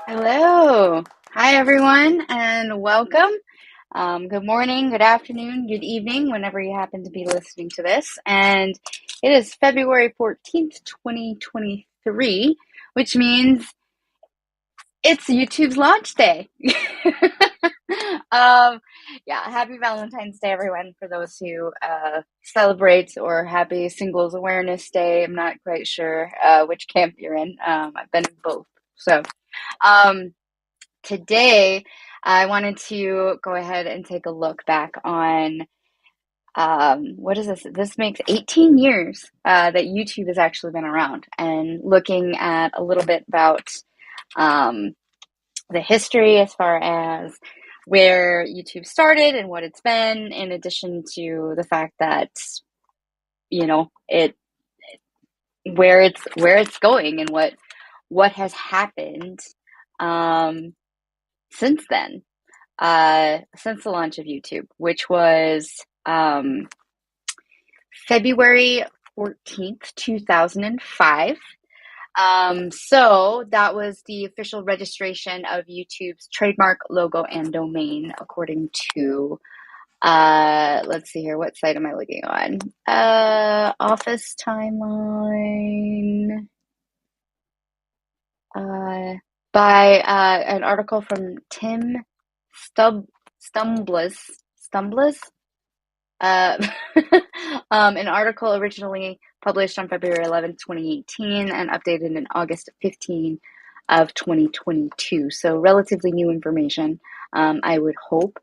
Hello. Hi, everyone, and welcome. Good morning, good afternoon, good evening, whenever you happen to be listening to this. And it is February 14th, 2023, which means it's YouTube's launch day. Happy Valentine's Day, everyone, for those who celebrate, or happy Singles Awareness Day. I'm not quite sure which camp you're in. I've been in both. So, today, I wanted to go ahead and take a look back on what is this? This makes 18 years that YouTube has actually been around, and looking at a little bit about the history as far as where YouTube started and what it's been, in addition to the fact that, you know, where it's going and what has happened since then. Since the launch of YouTube, which was February 14th, 2005. So that was the official registration of YouTube's trademark, logo, and domain, according to, let's see here, what site am I looking on? Office Timeline, by an article from Tim Stumbless. An article originally published on February 11th, 2018, and updated in August 15 of 2022. So relatively new information, I would hope.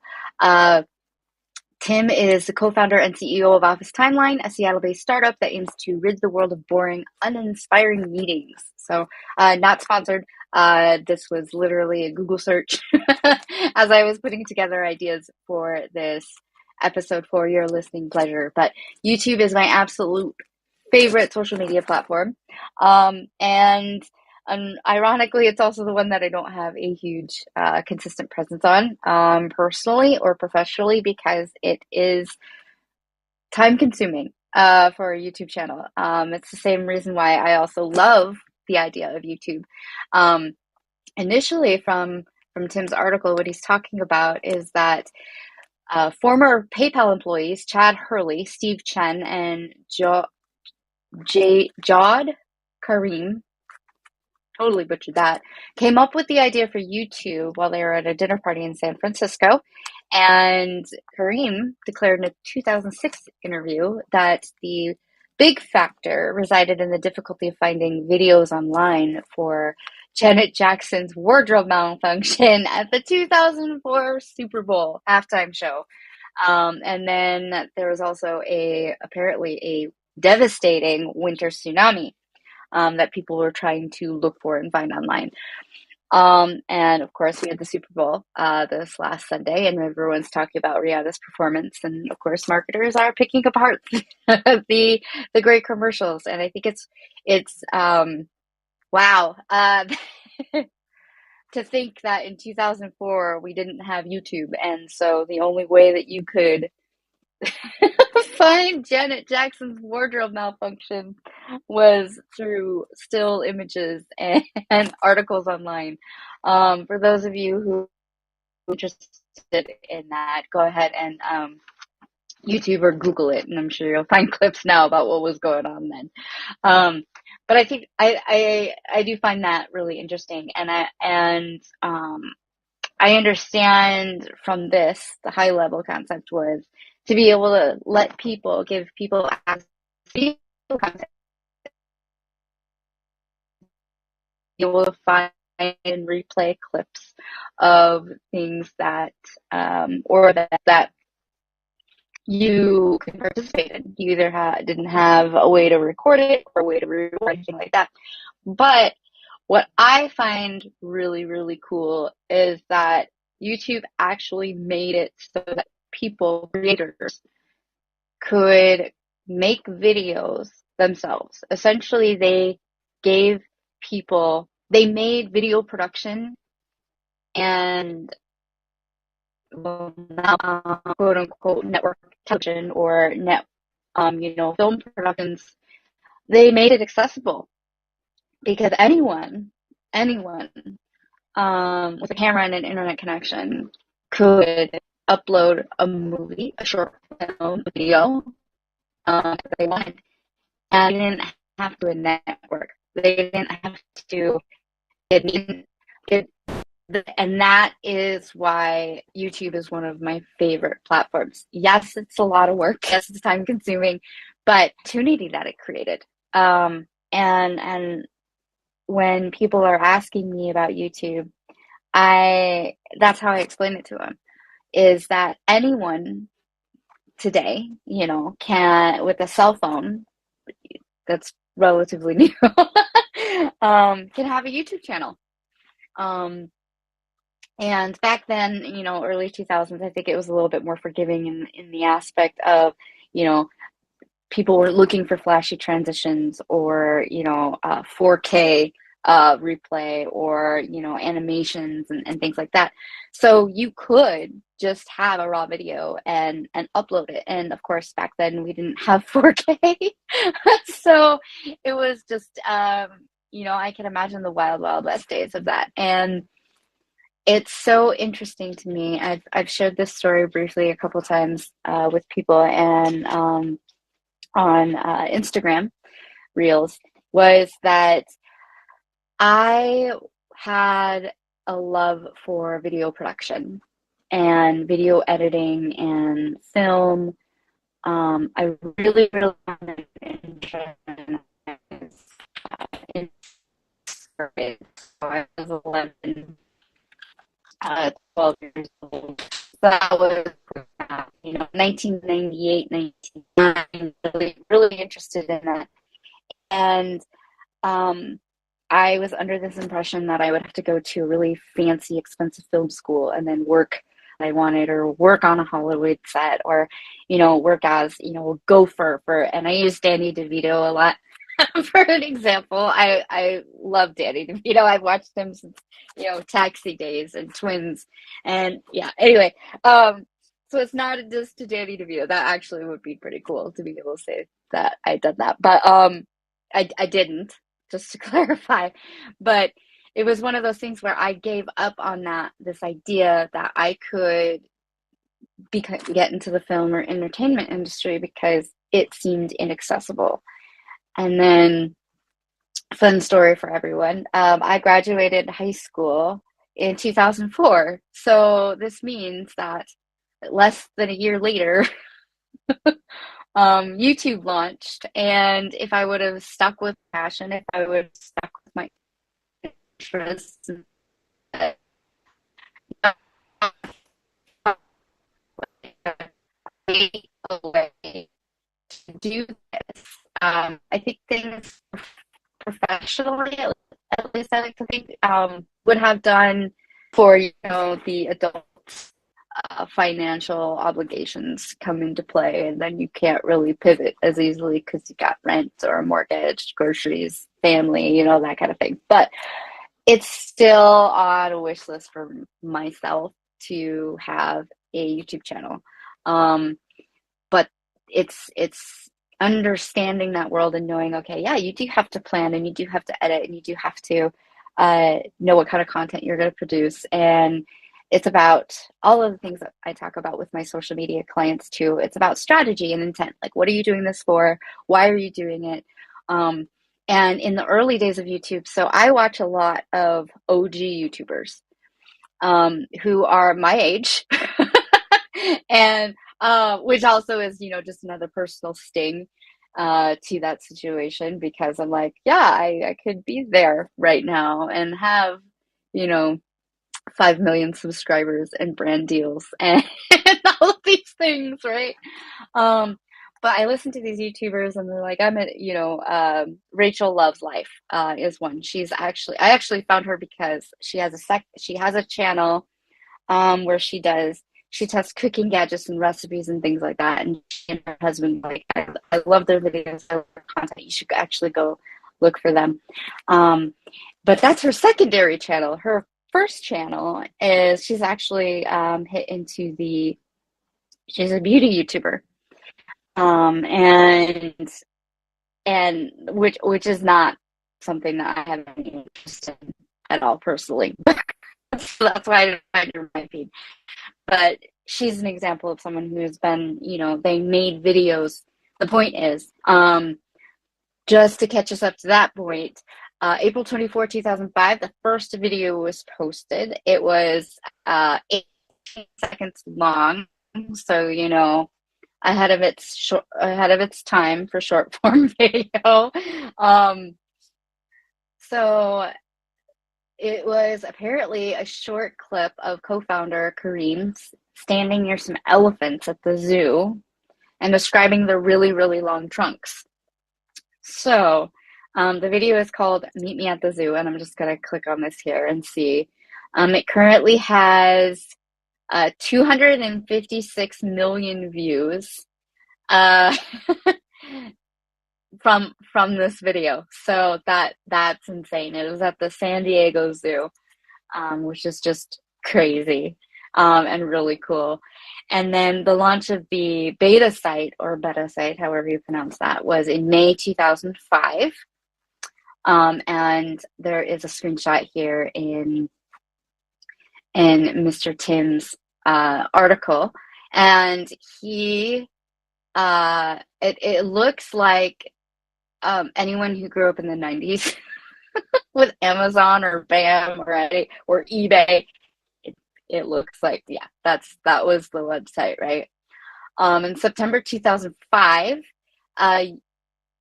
Tim is the co-founder and CEO of Office Timeline, a Seattle-based startup that aims to rid the world of boring, uninspiring meetings. So, not sponsored. This was literally a Google search as I was putting together ideas for this episode for your listening pleasure. But YouTube is my absolute favorite social media platform. And ironically, it's also the one that I don't have a huge consistent presence on, personally or professionally, because it is time consuming for a YouTube channel. It's the same reason why I also love the idea of YouTube. Initially, from Tim's article, what he's talking about is that former PayPal employees Chad Hurley, Steve Chen, and Jawed Karim, totally butchered that, came up with the idea for YouTube while they were at a dinner party in San Francisco. And Kareem declared in a 2006 interview that the big factor resided in the difficulty of finding videos online for Janet Jackson's wardrobe malfunction at the 2004 Super Bowl halftime show. And then there was also apparently a devastating winter tsunami that people were trying to look for and find online. And of course, we had the Super Bowl this last Sunday, and everyone's talking about Rihanna's performance. And of course, marketers are picking apart the great commercials. And I think it's wow. To think that in 2004 we didn't have YouTube, and so the only way that you could find Janet Jackson's wardrobe malfunction was through still images and articles online. For those of you who are interested in that, go ahead and YouTube or Google it, and I'm sure you'll find clips now about what was going on then. But I think I do find that really interesting, and I understand from this, the high level concept was to be able to give people access to content, be able to find and replay clips of things that or that you can participate in. You either didn't have a way to record it or a way to record anything like that. But what I find really, really cool is that YouTube actually made it so that creators, could make videos themselves. Essentially, they made video production and quote unquote network television or film productions. They made it accessible because anyone with a camera and an internet connection could upload a movie, a short film, a video, if they wanted, and they didn't have to a network. They didn't have to. And that is why YouTube is one of my favorite platforms. Yes, it's a lot of work. Yes, it's time consuming, but opportunity that it created. And when people are asking me about YouTube, that's how I explain it to them, is that anyone today, can, with a cell phone that's relatively new, can have a YouTube channel. And back then, early 2000s, I think it was a little bit more forgiving in the aspect of, people were looking for flashy transitions or, 4K replay or, animations and things like that. So you could just have a raw video and upload it. And of course, back then we didn't have 4K. So it was just, I can imagine the wild, wild west days of that. And it's so interesting to me. I've shared this story briefly a couple times with people and on Instagram Reels, was that I had a love for video production and video editing and film. I really, really wanted in so I was 11, 12 years old. So that was 1998, 1999, really, really interested in that. And I was under this impression that I would have to go to a really fancy, expensive film school and then work I wanted, or work on a Hollywood set, or, work as, a gopher and I use Danny DeVito a lot for an example. I love Danny DeVito. I've watched him since, Taxi Days and Twins. And yeah, anyway, so it's not just to Danny DeVito. That actually would be pretty cool to be able to say that I did that. But I didn't, just to clarify. But it was one of those things where I gave up on this idea that I could get into the film or entertainment industry because it seemed inaccessible. And then Fun story for everyone. I graduated high school in 2004. So this means that less than a year later, YouTube launched. And if I would have stuck with passion, if I would have stuck with my interests, a way to do this. I think things professionally, at least I like to think, would have done for the adults. Financial obligations come into play, and then you can't really pivot as easily because you got rent or a mortgage, groceries, family, that kind of thing. But it's still on a wish list for myself to have a YouTube channel. Um, but it's understanding that world and knowing, okay, yeah, you do have to plan and you do have to edit and you do have to know what kind of content you're going to produce. And it's about all of the things that I talk about with my social media clients too. It's about strategy and intent. Like, what are you doing this for? Why are you doing it? Um, and in the early days of YouTube, so I watch a lot of OG YouTubers who are my age, and which also is, just another personal sting to that situation, because I'm like, yeah, I could be there right now and have, you know, 5 million subscribers and brand deals and all of these things, right? Um, but I listen to these YouTubers and they're like, Rachel Loves Life is one. I actually found her because she has a channel where she tests cooking gadgets and recipes and things like that. And she and her husband, like, I love their videos, I love their content. You should actually go look for them. But that's her secondary channel. Her first channel is she's actually hit into she's a beauty YouTuber. And which is not something that I have any interest in at all personally. So that's why I didn't find her in my feed. But she's an example of someone who has been, they made videos. The point is, just to catch us up to that point, April 24, 2005, the first video was posted. It was 18 seconds long, so ahead of its time for short form video. So it was apparently a short clip of co-founder Kareem standing near some elephants at the zoo and describing the really, really long trunks. So the video is called Meet Me at the Zoo, and I'm just going to click on this here and see. It currently has 256 million views uh, from this video. So that's insane. It was at the San Diego Zoo, which is just crazy and really cool. And then the launch of the beta site, or beta site, however you pronounce that, was in May 2005. And there is a screenshot here in Mr. Tim's article, and it looks like anyone who grew up in the 90s with Amazon or BAM or eBay, it looks like, yeah, that was the website, right? In September 2005,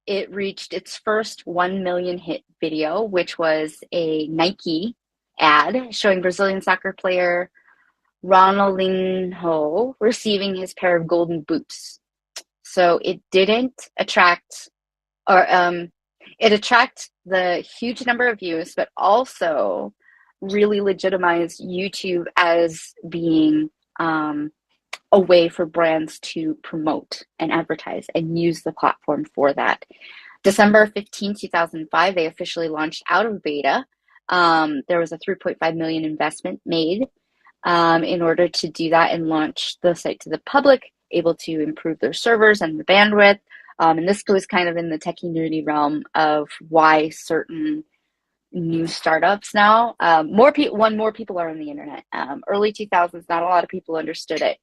it reached its first 1 million hit video, which was a Nike ad showing Brazilian soccer player Ronaldinho receiving his pair of golden boots. So it didn't attract, or it attracted the huge number of views, but also really legitimized YouTube as being a way for brands to promote and advertise and use the platform for that. December 15, 2005, they officially launched out of beta. There was a 3.5 million investment made in order to do that and launch the site to the public, able to improve their servers and the bandwidth. And this goes kind of in the techie nerdy realm of why certain new startups now, more people are on the internet. Early 2000s, not a lot of people understood it.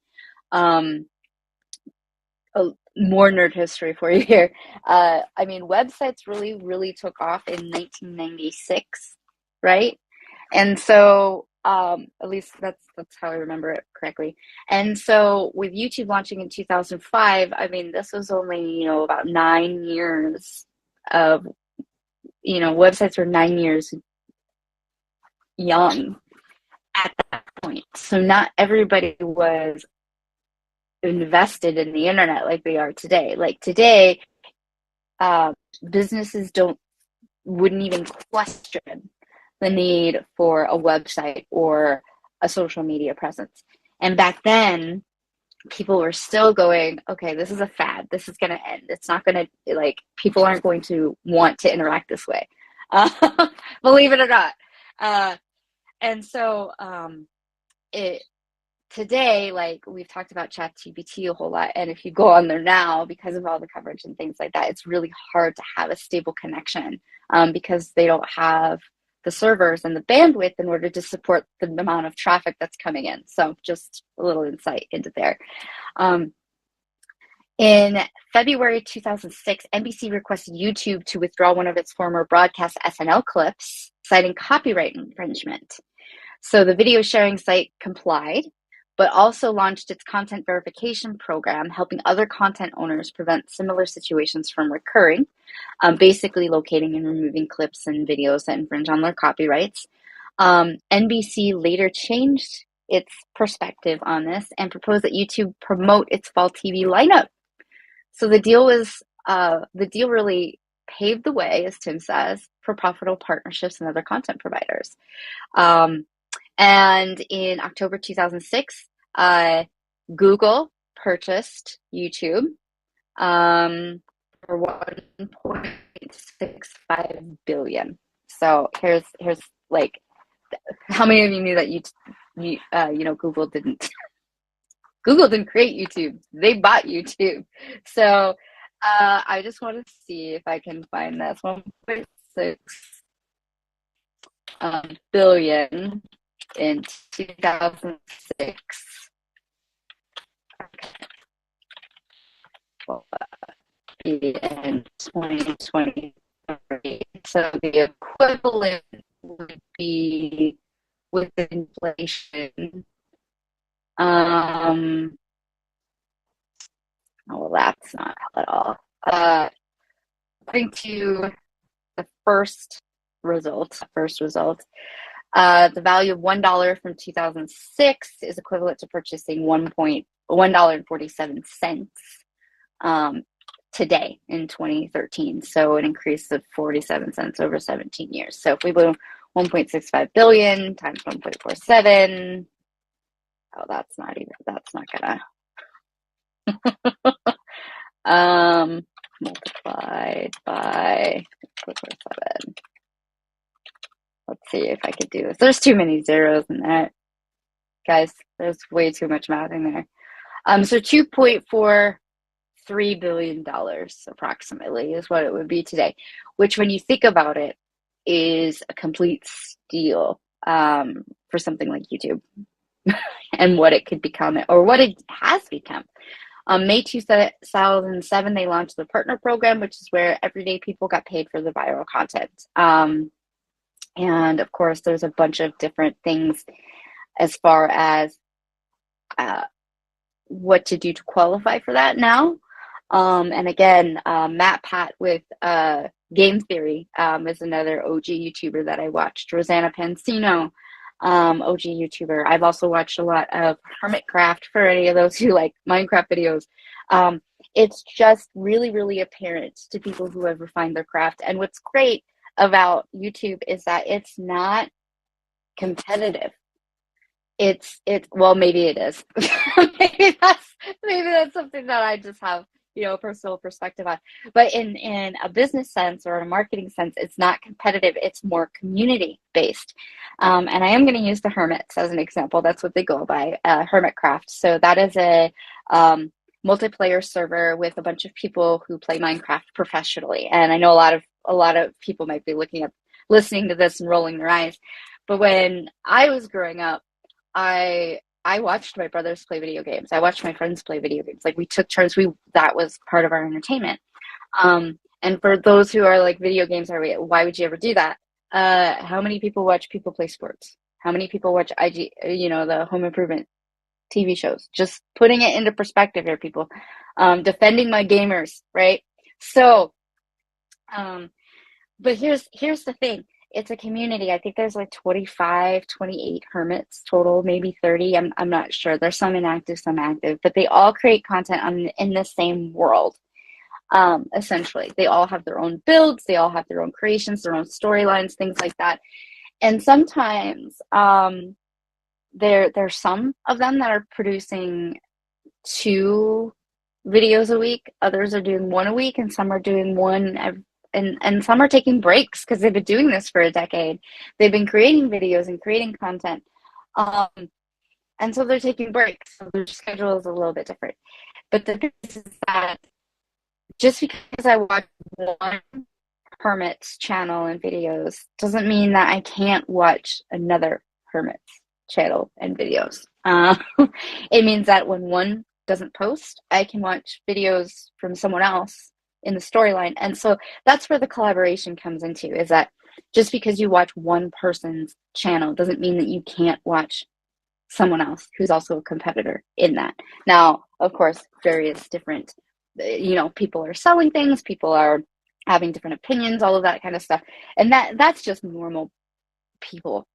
more nerd history for you here. I mean, websites really took off in 1996, right? And so, at least that's how I remember it correctly. And so, with YouTube launching in 2005, I mean, this was only, about 9 years of, websites were 9 years young at that point. So, not everybody was invested in the internet like they are today. Like today, businesses wouldn't even question the need for a website or a social media presence. And back then, people were still going, okay, this is a fad. This is going to end. It's not going to, like, people aren't going to want to interact this way. Believe it or not. And so it today, like we've talked about ChatGPT a whole lot, and if you go on there now, because of all the coverage and things like that, it's really hard to have a stable connection because they don't have the servers and the bandwidth in order to support the amount of traffic that's coming in. So just a little insight into there. In February 2006, NBC requested YouTube to withdraw one of its former broadcast SNL clips, citing copyright infringement. So the video sharing site complied, but also launched its content verification program, helping other content owners prevent similar situations from recurring, basically locating and removing clips and videos that infringe on their copyrights. NBC later changed its perspective on this and proposed that YouTube promote its fall TV lineup. So the deal really paved the way, as Tim says, for profitable partnerships and other content providers. And in October 2006, Google purchased YouTube for $1.65 billion. So here's like, how many of you knew that Google didn't create YouTube? They bought YouTube. So I just want to see if I can find this 1.6 billion in 2006. Well, in 2023. So the equivalent would be with inflation. Oh, well, that's not at all. According to the first result, the value of $1 from 2006 is equivalent to purchasing $1.47 today in 2013. So an increase of 47 cents over 17 years. So if we do 1.65 billion times 1.47, that's not gonna multiplied by 1.47. Let's see if I could do this. There's too many zeros in that, guys. There's way too much math in there. So $2.43 billion approximately is what it would be today, which, when you think about it, is a complete steal for something like YouTube and what it could become, or what it has become. May 2007, they launched the partner program, which is where everyday people got paid for the viral content. And of course, there's a bunch of different things as far as what to do to qualify for that now. And again, Matt Pat with Game Theory is another OG YouTuber that I watched. Rosanna Pansino, OG YouTuber. I've also watched a lot of Hermitcraft for any of those who like Minecraft videos. It's just really apparent to people who have refined their craft. And what's great about YouTube is that it's not competitive. Well, maybe it is. maybe that's something that I just have, personal perspective on. But in a business sense or a marketing sense, it's not competitive. It's more community based. And I am going to use the Hermits as an example. That's what they go by, Hermitcraft. So that is a multiplayer server with a bunch of people who play Minecraft professionally. And I know a lot of people might be listening to this and rolling their eyes. But when I was growing up, I I watched my brothers play video games. I watched my friends play video games. Like we took turns. That was part of our entertainment. And for those who are like video games are, why would you ever do that? How many people watch people play sports? How many people watch the home improvement TV shows? Just putting it into perspective here, people. Defending my gamers, right? So, but here's the thing. It's a community. I think there's like 25, 28 hermits total, maybe 30. I'm not sure. There's some inactive, some active, but they all create content in the same world. Essentially, they all have their own builds, they all have their own creations, their own storylines, things like that. And sometimes there's some of them that are producing 2 videos a week, others are doing 1 a week, and some are doing and some are taking breaks because they've been doing this for a decade. They've been creating videos and creating content, and so they're taking breaks, so their schedule is a little bit different. But the thing is that just because I watch one hermit's channel and videos doesn't mean that I can't watch another hermit's channel and videos. It means that when one doesn't post, I can watch videos from someone else in the storyline. And so that's where the collaboration comes into, is that just because you watch one person's channel doesn't mean that you can't watch someone else who's also a competitor in that. Now, of course, various different people are selling things, people are having different opinions, all of that kind of stuff, and that's just normal people,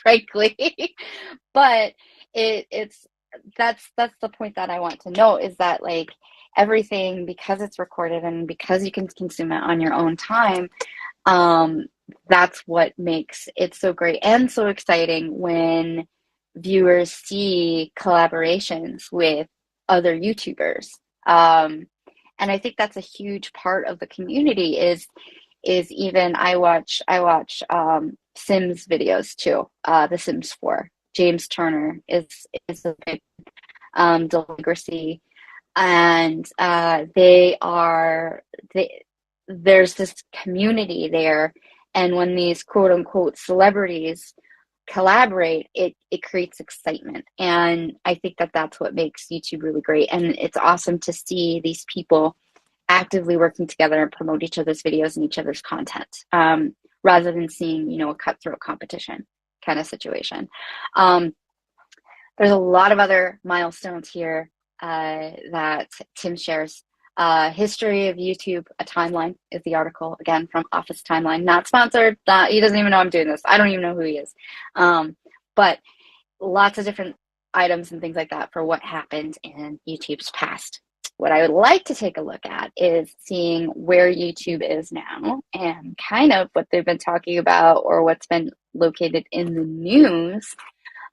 frankly. But that's the point that I want to note, is that like everything, because it's recorded and because you can consume it on your own time, that's what makes it so great and so exciting when viewers see collaborations with other YouTubers. And I think that's a huge part of the community is even I watch Sims videos too. The Sims 4. James Turner is a big Deligracy, and there's this community there, and when these quote unquote celebrities collaborate, it creates excitement, and I think that that's what makes YouTube really great. And it's awesome to see these people actively working together and promote each other's videos and each other's content, rather than seeing a cutthroat competition kind of situation. There's a lot of other milestones here that Tim shares. History of YouTube, a timeline is the article, again, from Office Timeline. Not sponsored. He doesn't even know I'm doing this. I don't even know who he is. But lots of different items and things like that for what happened in YouTube's past. What I would like to take a look at is seeing where YouTube is now and kind of what they've been talking about or what's been located in the news,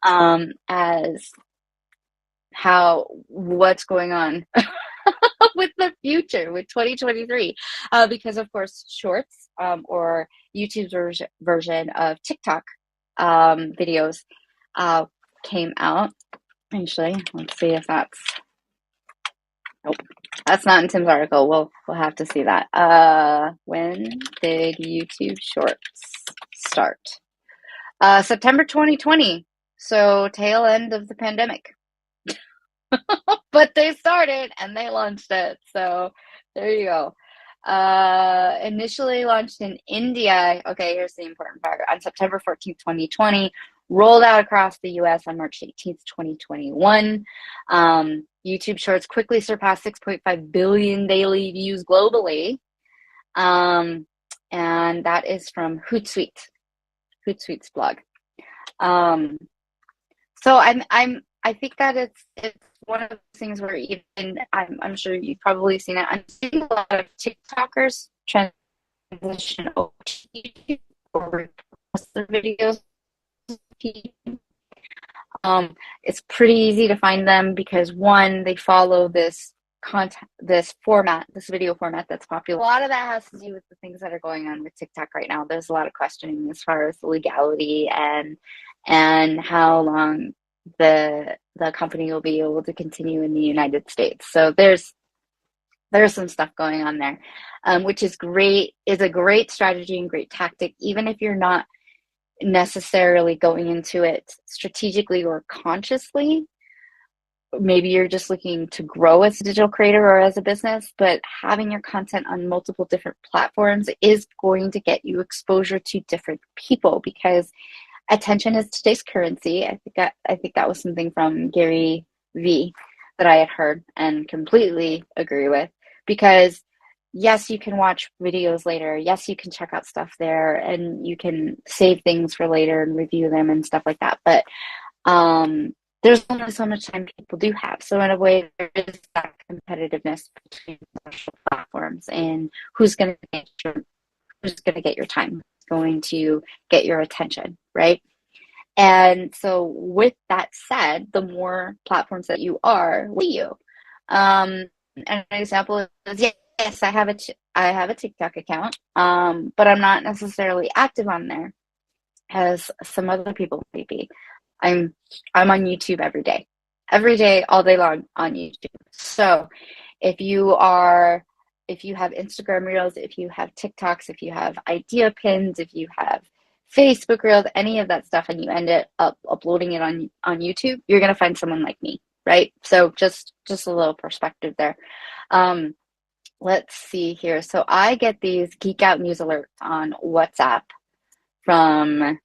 as what's going on with the future, with 2023, because of course Shorts, or YouTube's version of TikTok videos came out. Actually, let's see if that's, nope, that's not in Tim's article. We'll have to see that. When did YouTube Shorts start? September 2020, so tail end of the pandemic. But they started and they launched it, so there you go. Initially launched in India. Okay, here's the important part. On September 14th, 2020, rolled out across the US on March 18th, 2021. YouTube Shorts quickly surpassed 6.5 billion daily views globally. And that is from Hootsuite's blog. So I think that it's one of those things where even I'm sure you've probably seen it. I'm seeing a lot of TikTokers transition over to YouTube or repost their videos. It's pretty easy to find them because, one, they follow this content, this video format that's popular. A lot of that has to do with the things that are going on with TikTok right now. There's a lot of questioning as far as the legality and how long the company will be able to continue in the United States. So there's some stuff going on there, which is great. Is a great strategy and great tactic, even if you're not necessarily going into it strategically or consciously. Maybe you're just looking to grow as a digital creator or as a business, but having your content on multiple different platforms is going to get you exposure to different people, because attention is today's currency. I think that was something from Gary V that I had heard and completely agree with, because yes, you can watch videos later. Yes, you can check out stuff there and you can save things for later and review them and stuff like that. But there's only so much time people do have. So in a way, there is that competitiveness between social platforms and who's going to get your time, going to get your attention, right? And so with that said, the more platforms that you are, you. An example is, yes, I have a TikTok account, but I'm not necessarily active on there as some other people may be. I'm on YouTube every day, all day long on YouTube. So if you have Instagram Reels, if you have TikToks, if you have idea pins, if you have Facebook Reels, any of that stuff, and you end up uploading it on YouTube, you're gonna find someone like me, right? So just a little perspective there. Let's see here. So I get these geek out news alerts on WhatsApp from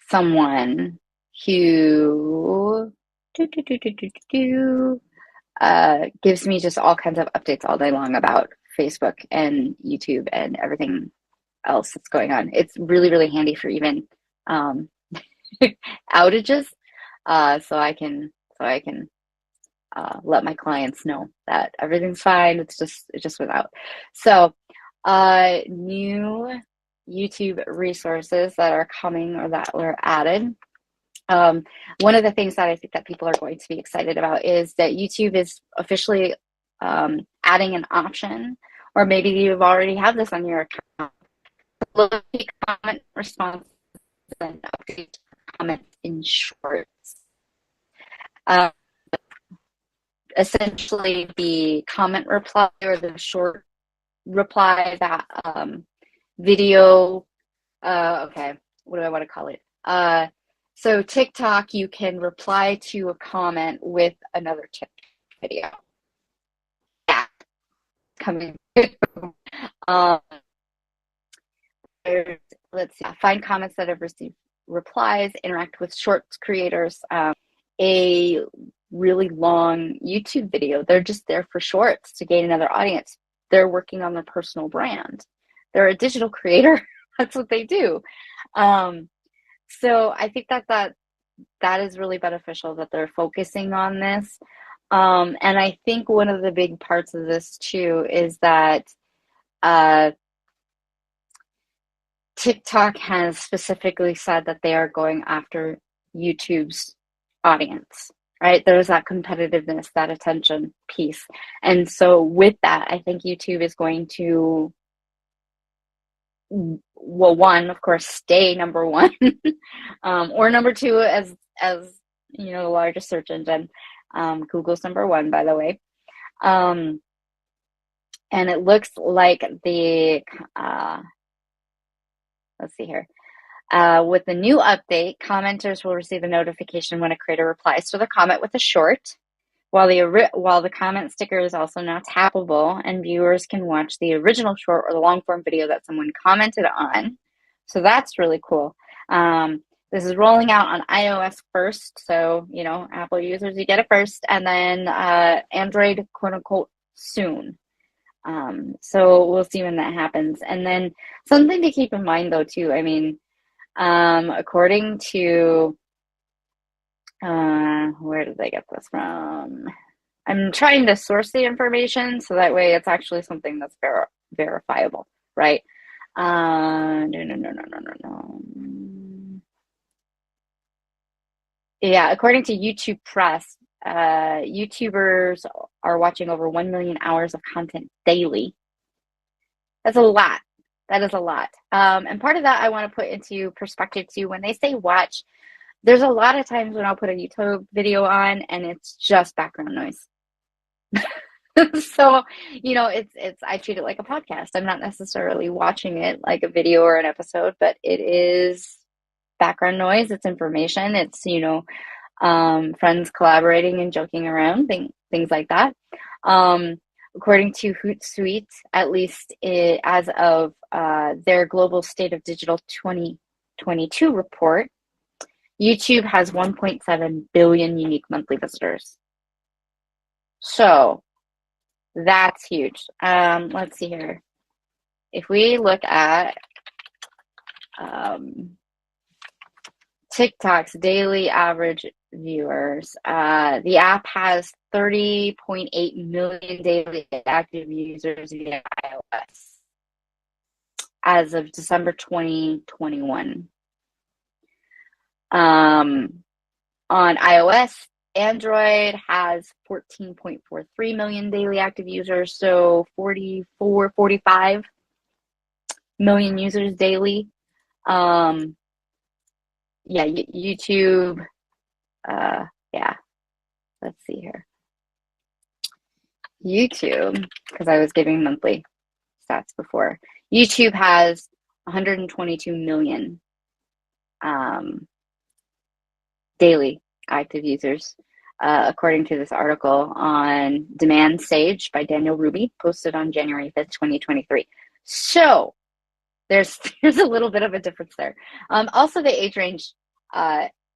someone who gives me just all kinds of updates all day long about Facebook and YouTube and everything else that's going on. It's really, really handy for even outages, so I can let my clients know that everything's fine. It just went out. So new YouTube resources that are coming or that were added. One of the things that I think that people are going to be excited about is that YouTube is officially adding an option, or maybe you've already have this on your account. Look at comment responses and update comments in shorts. Essentially, the comment reply or the short reply, that video. Okay, what do I want to call it? So TikTok, you can reply to a comment with another TikTok video. Yeah, coming. Let's see. Find comments that have received replies. Interact with shorts creators. A really long YouTube video, they're just there for shorts to gain another audience. They're working on their personal brand. They're a digital creator. That's what they do. So I think that is really beneficial that they're focusing on this. And I think one of the big parts of this too is that TikTok has specifically said that they are going after YouTube's audience, right? There's that competitiveness, that attention piece. And so with that, I think YouTube is going to, well, one, of course, stay number one, or number two as you know, the largest search engine. Google's number one, by the way. And it looks like the let's see here. With the new update, commenters will receive a notification when a creator replies to the comment with a short, while the comment sticker is also now tappable, and viewers can watch the original short or the long form video that someone commented on. So that's really cool. This is rolling out on iOS first, so you know, Apple users, you get it first, and then Android, quote unquote, soon. So we'll see when that happens. And then something to keep in mind though too, I mean, according to where did they get this from? I'm trying to source the information so that way it's actually something that's verifiable, right? No. Yeah, according to YouTube Press, YouTubers are watching over 1 million hours of content daily. That's a lot. That is a lot. And part of that I want to put into perspective too. When they say watch, there's a lot of times when I'll put a YouTube video on and it's just background noise. So, I treat it like a podcast. I'm not necessarily watching it like a video or an episode, but it is background noise. It's information. It's, friends collaborating and joking around, things like that. Um, According to Hootsuite, at least as of their Global State of Digital 2022 report, YouTube has 1.7 billion unique monthly visitors. So that's huge. Let's see here. If we look at TikTok's daily average viewers, the app has 30.8 million daily active users via iOS as of December 2021. On iOS, Android has 14.43 million daily active users, so 45 million users daily. YouTube, let's see here. YouTube, because I was giving monthly stats before. YouTube has 122 million daily active users, according to this article on Demand Sage by Daniel Ruby, posted on January 5th, 2023. So there's a little bit of a difference there. Also, the age range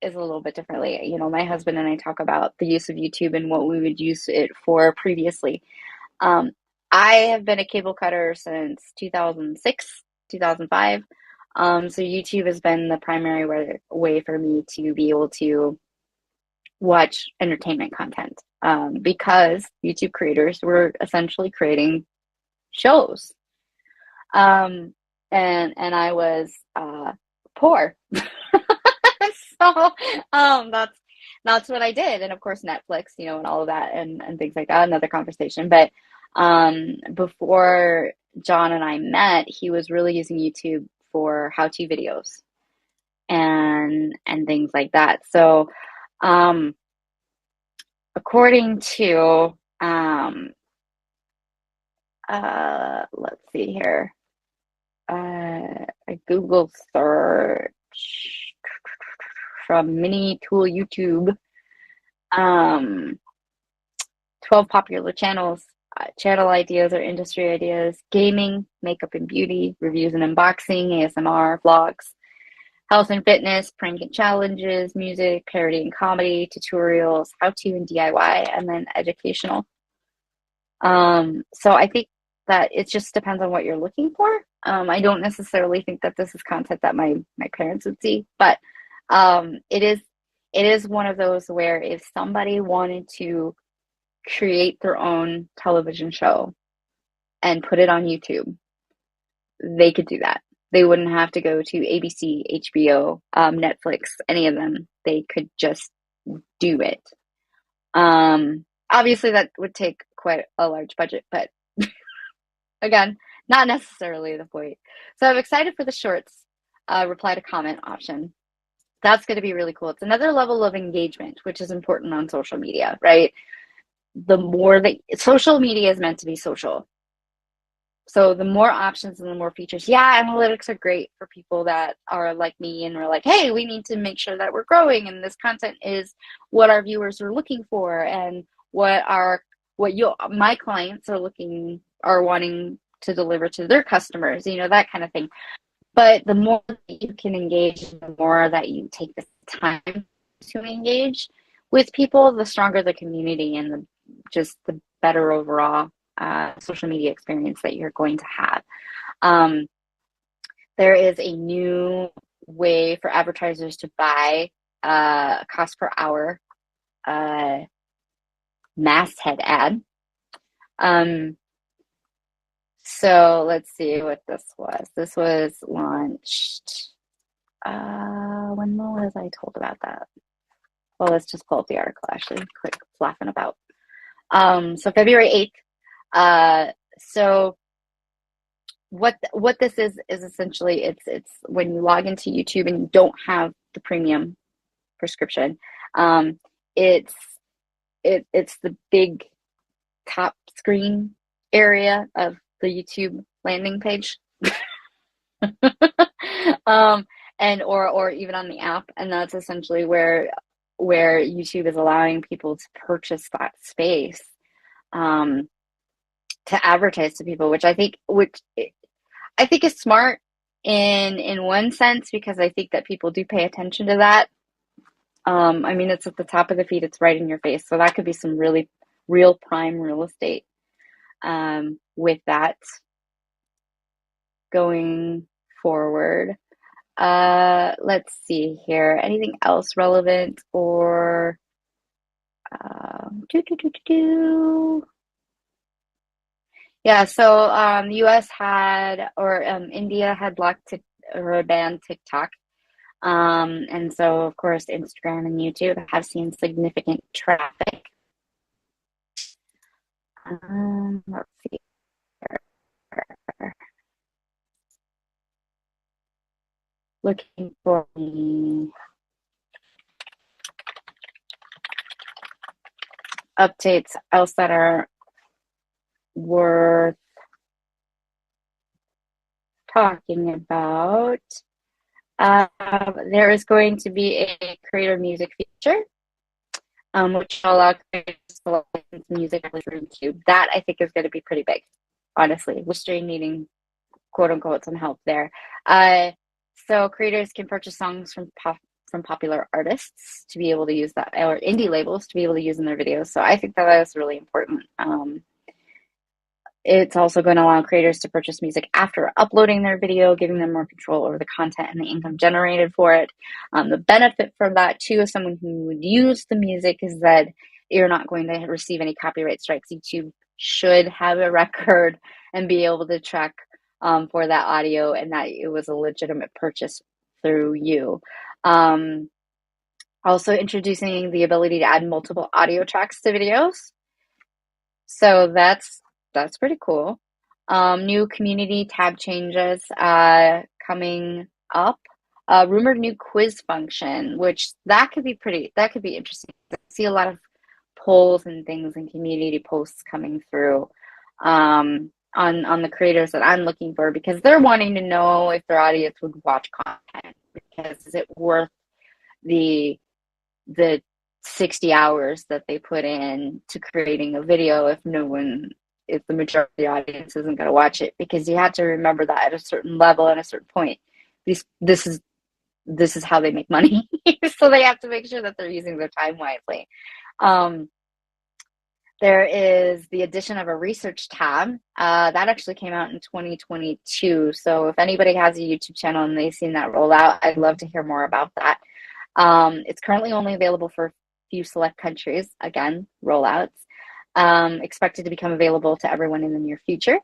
is a little bit differently. My husband and I talk about the use of YouTube and what we would use it for previously. I have been a cable cutter since 2006, 2005. So YouTube has been the primary way for me to be able to watch entertainment content, because YouTube creators were essentially creating shows. And I was poor. So that's what I did. And of course Netflix, and all of that and things like that, another conversation. But before John and I met, he was really using YouTube for how-to videos and things like that. So according to let's see here, a Google search from Mini Tool YouTube, 12 popular channels, channel ideas or industry ideas: gaming, makeup and beauty, reviews and unboxing, ASMR, vlogs, health and fitness, prank and challenges, music, parody and comedy, tutorials, how-to and DIY, and then educational. So I think that it just depends on what you're looking for. I don't necessarily think that this is content that my parents would see, but it is one of those where if somebody wanted to create their own television show and put it on YouTube, they could do that. They wouldn't have to go to ABC, HBO, Netflix, any of them. They could just do it. Obviously, that would take quite a large budget, but again, not necessarily the point. So I'm excited for the shorts reply to comment option. That's going to be really cool. It's another level of engagement, which is important on social media, right? The more that social media is meant to be social. So the more options and the more features. Yeah, analytics are great for people that are like me and are like, hey, we need to make sure that we're growing and this content is what our viewers are looking for and what my clients are wanting to deliver to their customers, that kind of thing. But the more that you can engage, the more that you take the time to engage with people, the stronger the community and the better overall social media experience that you're going to have. There is a new way for advertisers to buy cost per hour masthead ad. So let's see what this was. This was launched. When was I told about that? Well, let's just pull up the article, actually. Quick flapping about. So February 8th. So what this is essentially it's when you log into YouTube and you don't have the premium prescription. It's the big top screen area of the YouTube landing page. um, and or even on the app, and that's essentially where YouTube is allowing people to purchase that space, um, to advertise to people, which I think is smart in one sense, because I think that people do pay attention to that. I mean, it's at the top of the feed, it's right in your face, so that could be some really real prime real estate, with that going forward. Let's see here. Anything else relevant or yeah, so the US had or India had blocked or banned TikTok. And so of course Instagram and YouTube have seen significant traffic. Let's see here. Looking for the updates else that are worth talking about. There is going to be a creator music feature, which will allow creators to license music through YouTube. That I think is going to be pretty big, honestly. With stream needing quote unquote some help there. So creators can purchase songs from popular artists to be able to use that, or indie labels to be able to use in their videos. So I think that is really important. It's also going to allow creators to purchase music after uploading their video, giving them more control over the content and the income generated for it. The benefit from that, too, as someone who would use the music, is that you're not going to receive any copyright strikes. YouTube should have a record and be able to track for that audio and that it was a legitimate purchase through you. Also introducing the ability to add multiple audio tracks to videos. So that's pretty cool. New community tab changes coming up. Rumored new quiz function, which that could be interesting. I see a lot of polls and things and community posts coming through on the creators that I'm looking for, because they're wanting to know if their audience would watch content, because is it worth the 60 hours that they put in to creating a video if the majority of the audience isn't going to watch it. Because you have to remember that at a certain level and a certain point, this is how they make money. So they have to make sure that they're using their time wisely. There is the addition of a research tab that actually came out in 2022. So if anybody has a YouTube channel and they've seen that roll out, I'd love to hear more about that. It's currently only available for a few select countries. Again, rollouts. Expected to become available to everyone in the near future.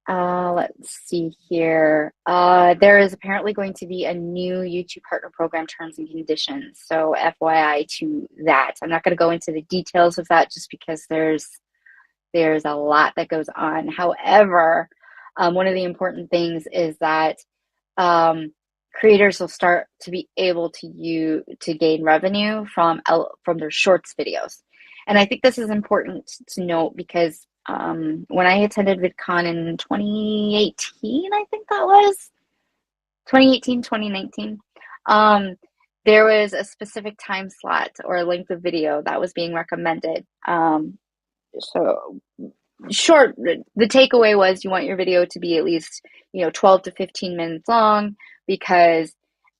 Let's see here. There is apparently going to be a new YouTube Partner Program terms and conditions. So FYI to that. I'm not going to go into the details of that just because there's a lot that goes on. However, one of the important things is that creators will start to be able to gain revenue from their shorts videos. And I think this is important to note because when I attended VidCon in 2018, I think that was 2018, 2019, there was a specific time slot or length of video that was being recommended. So short, the takeaway was you want your video to be at least 12 to 15 minutes long, because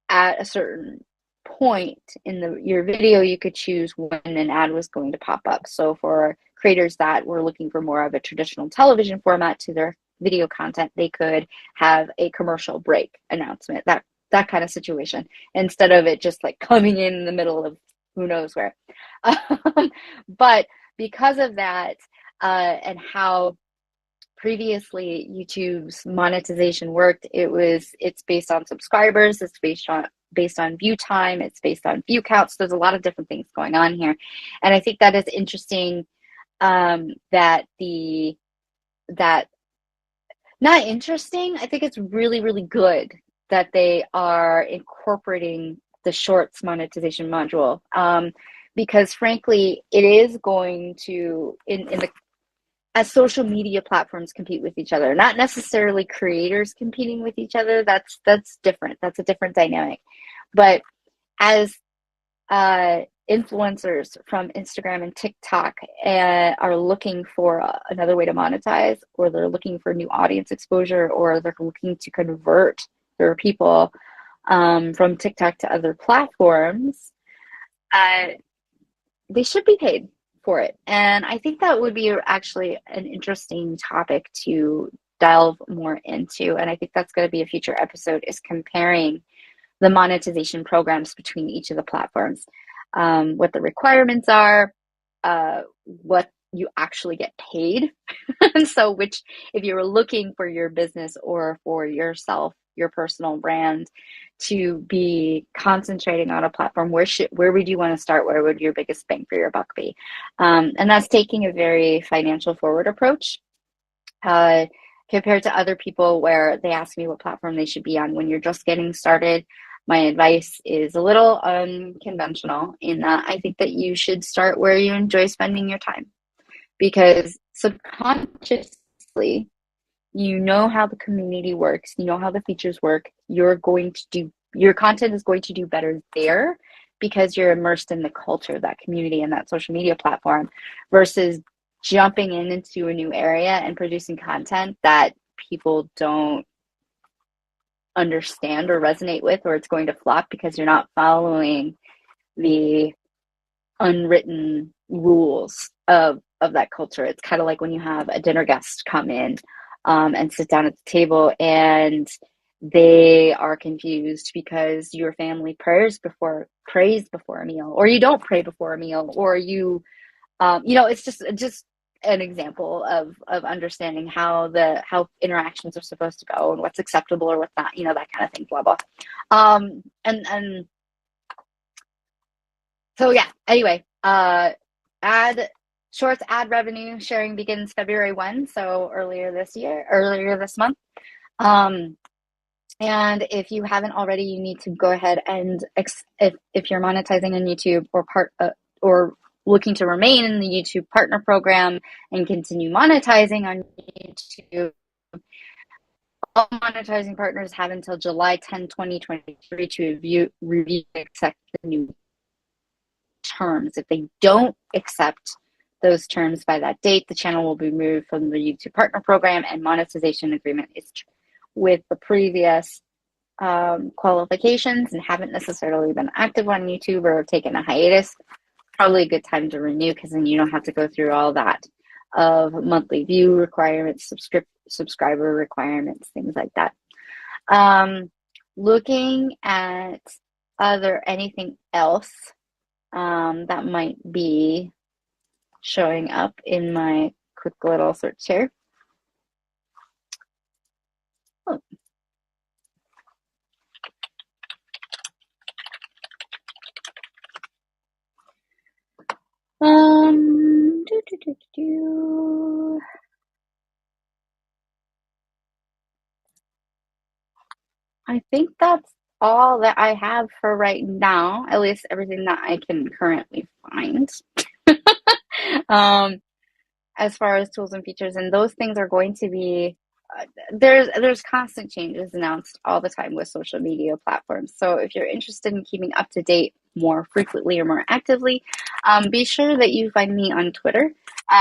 at a certain point in your video you could choose when an ad was going to pop up. So for creators that were looking for more of a traditional television format to their video content, they could have a commercial break announcement, that kind of situation, instead of it just like coming in the middle of who knows where. But because of that, and how previously YouTube's monetization worked, it's based on subscribers, it's based on view time, it's based on view counts. There's a lot of different things going on here, and I think that is interesting. That not interesting. I think it's really, really good that they are incorporating the shorts monetization module. because frankly, it is going to in the as social media platforms compete with each other, not necessarily creators competing with each other. That's different. That's a different dynamic. But as influencers from Instagram and TikTok are looking for another way to monetize, or they're looking for new audience exposure, or they're looking to convert their people from TikTok to other platforms, uh, they should be paid for it. And I think that would be actually an interesting topic to delve more into. And I think that's going to be a future episode, is comparing the monetization programs between each of the platforms, what the requirements are, what you actually get paid. And so, which, if you were looking for your business or for yourself, your personal brand, to be concentrating on a platform, where would you want to start? Where would your biggest bang for your buck be? And that's taking a very financial forward approach. Uh, Compared to other people where they ask me what platform they should be on when you're just getting started, my advice is a little unconventional in that I think that you should start where you enjoy spending your time, because subconsciously, you know how the community works, you know how the features work. Your content is going to do better there because you're immersed in the culture of that community and that social media platform, versus jumping into a new area and producing content that people don't understand or resonate with, or it's going to flop because you're not following the unwritten rules of that culture. It's kind of like when you have a dinner guest come in and sit down at the table, and they are confused because your family prays before a meal, or you don't pray before a meal, or it's just an example of understanding how interactions are supposed to go and what's acceptable or what's not, that kind of thing, blah blah. And so yeah, anyway, ad shorts ad revenue sharing begins February 1, so earlier this month. And if you haven't already, you need to go ahead and if you're monetizing on YouTube, or looking to remain in the YouTube partner program and continue monetizing on YouTube, all monetizing partners have until July 10, 2023 to review and accept the new terms. If they don't accept those terms by that date, the channel will be removed from the YouTube partner program, and monetization agreement is with the previous qualifications and haven't necessarily been active on YouTube or have taken a hiatus. Probably a good time to renew, because then you don't have to go through all that of monthly view requirements, subscriber requirements, things like that. Looking at anything else that might be showing up in my quick little search here. Oh. I think that's all that I have for right now, at least everything that I can currently find. As far as tools and features, and those things are going to be there's constant changes announced all the time with social media platforms. So if you're interested in keeping up to date more frequently or more actively, be sure that you find me on Twitter.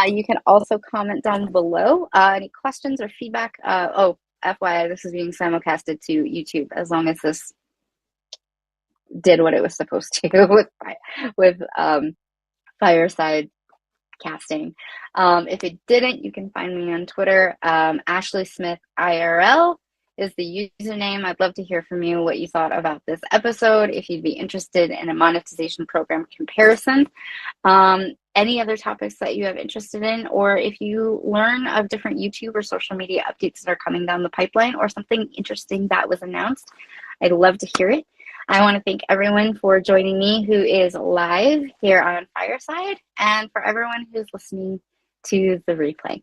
You can also comment down below any questions or feedback. FYI, this is being simulcasted to YouTube, as long as this did what it was supposed to with Fireside casting. If it didn't, you can find me on Twitter. Ashley Smith IRL is the username. I'd love to hear from you what you thought about this episode, if you'd be interested in a monetization program comparison, any other topics that you have interested in, or if you learn of different YouTube or social media updates that are coming down the pipeline, or something interesting that was announced. I'd love to hear it. I want to thank everyone for joining me who is live here on Fireside, and for everyone who's listening to the replay.